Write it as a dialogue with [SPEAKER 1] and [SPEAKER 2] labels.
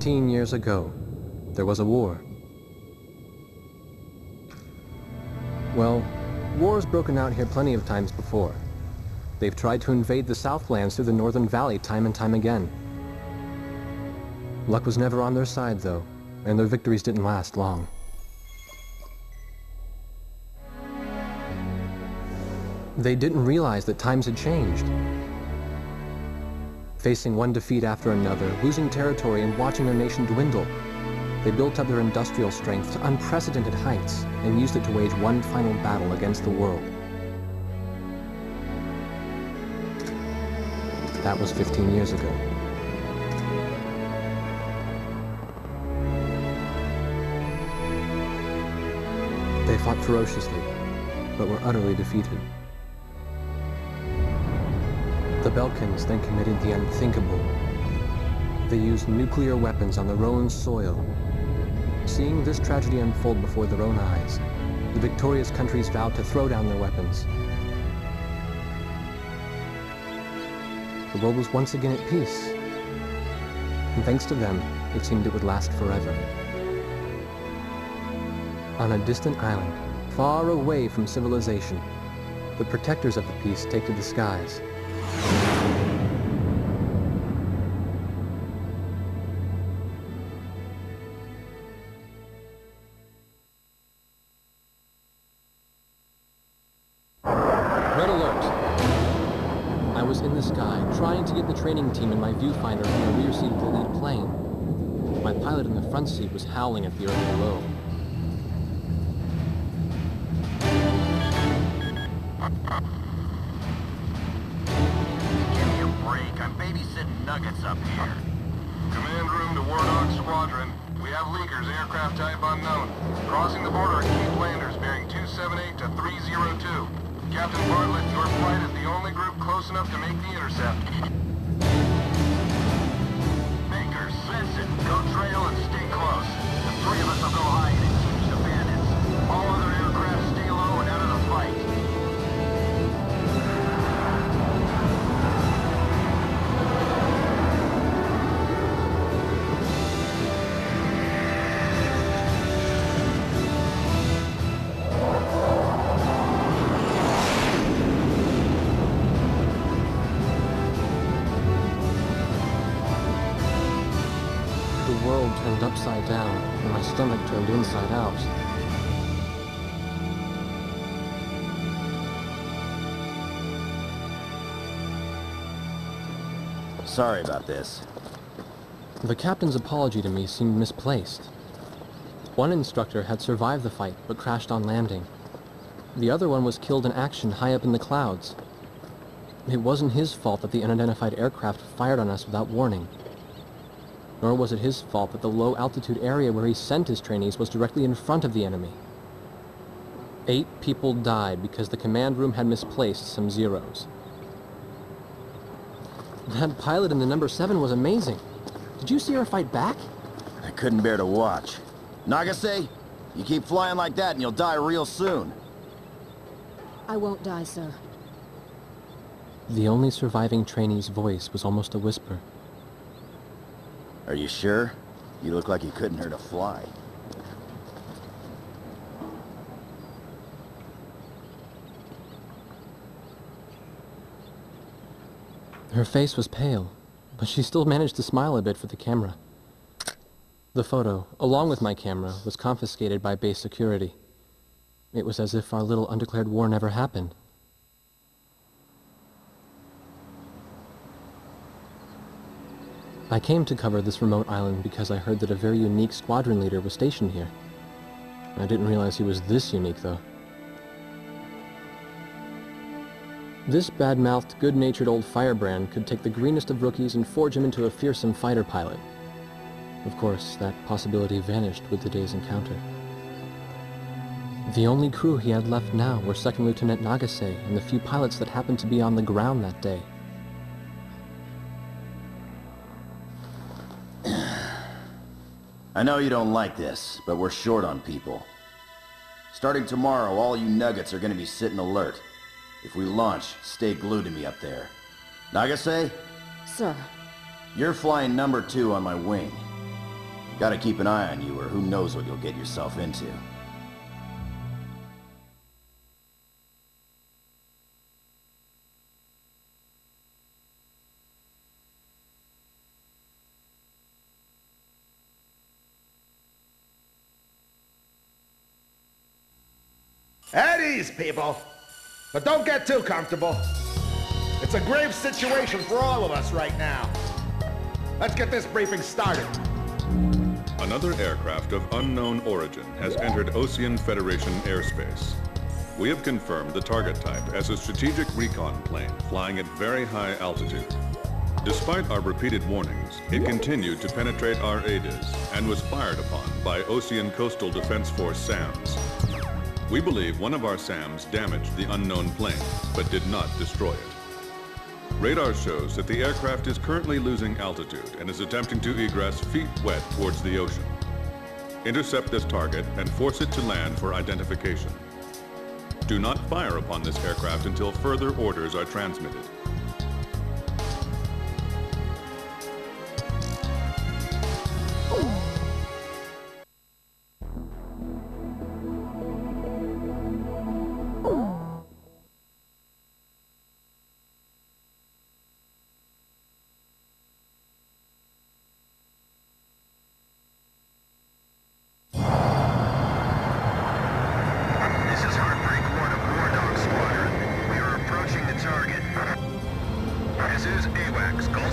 [SPEAKER 1] 15 years ago, there was a war. Well, war's broken out here plenty of times before. They've tried to invade the Southlands through the Northern Valley time and time again. Luck was never on their side, though, and their victories didn't last long. They didn't realize that times had changed. Facing one defeat after another, losing territory and watching their nation dwindle, they built up their industrial strength to unprecedented heights and used it to wage one final battle against the world. That was 15 years ago. They fought ferociously, but were utterly defeated. The Belkans then committed the unthinkable. They used nuclear weapons on their own soil. Seeing this tragedy unfold before their own eyes, the victorious countries vowed to throw down their weapons. The world was once again at peace, and thanks to them, it seemed it would last forever. On a distant island, far away from civilization, the protectors of the peace take to the skies. Red alert! I was in the sky, trying to get the training team in my viewfinder from the rear seat of the lead plane. My pilot in the front seat was howling at the earth below.
[SPEAKER 2] Give me a break. I'm babysitting nuggets up here.
[SPEAKER 3] Command room to War Dog Squadron. We have leakers, aircraft type unknown. Crossing the border at Cape Landers, bearing 278 to 302. Captain Bartlett, your flight is the only group close enough to make the intercept.
[SPEAKER 2] Baker, listen. Go trail and stay close. The three of us will go hide and teach the bandits. All other aircraft stay low and out of the fight.
[SPEAKER 1] The world turned upside down, and my stomach turned inside out.
[SPEAKER 2] Sorry about this.
[SPEAKER 1] The captain's apology to me seemed misplaced. One instructor had survived the fight, but crashed on landing. The other one was killed in action high up in the clouds. It wasn't his fault that the unidentified aircraft fired on us without warning. Nor was it his fault that the low-altitude area where he sent his trainees was directly in front of the enemy. 8 people died because the command room had misplaced some zeros. That pilot in the number 7 was amazing. Did you see her fight back?
[SPEAKER 2] I couldn't bear to watch. Nagase, you keep flying like that and you'll die real soon.
[SPEAKER 4] I won't die, sir.
[SPEAKER 1] The only surviving trainee's voice was almost a whisper.
[SPEAKER 2] Are you sure? You look like you couldn't hurt a fly.
[SPEAKER 1] Her face was pale, but she still managed to smile a bit for the camera. The photo, along with my camera, was confiscated by base security. It was as if our little undeclared war never happened. I came to cover this remote island because I heard that a very unique squadron leader was stationed here. I didn't realize he was this unique, though. This bad-mouthed, good-natured old firebrand could take the greenest of rookies and forge him into a fearsome fighter pilot. Of course, that possibility vanished with the day's encounter. The only crew he had left now were Second Lieutenant Nagase and the few pilots that happened to be on the ground that day.
[SPEAKER 2] I know you don't like this, but we're short on people. Starting tomorrow, all you nuggets are gonna be sitting alert. If we launch, stay glued to me up there. Nagase?
[SPEAKER 4] Sir.
[SPEAKER 2] You're flying number 2 on my wing. Gotta keep an eye on you, or who knows what you'll get yourself into.
[SPEAKER 5] At ease, people. But don't get too comfortable. It's a grave situation for all of us right now. Let's get this briefing started.
[SPEAKER 6] Another aircraft of unknown origin has entered Ocean Federation airspace. We have confirmed the target type as a strategic recon plane flying at very high altitude. Despite our repeated warnings, it continued to penetrate our ADIS and was fired upon by Ocean Coastal Defense Force SAMs. We believe one of our SAMs damaged the unknown plane, but did not destroy it. Radar shows that the aircraft is currently losing altitude and is attempting to egress feet wet towards the ocean. Intercept this target and force it to land for identification. Do not fire upon this aircraft until further orders are transmitted.
[SPEAKER 3] This is AWACS.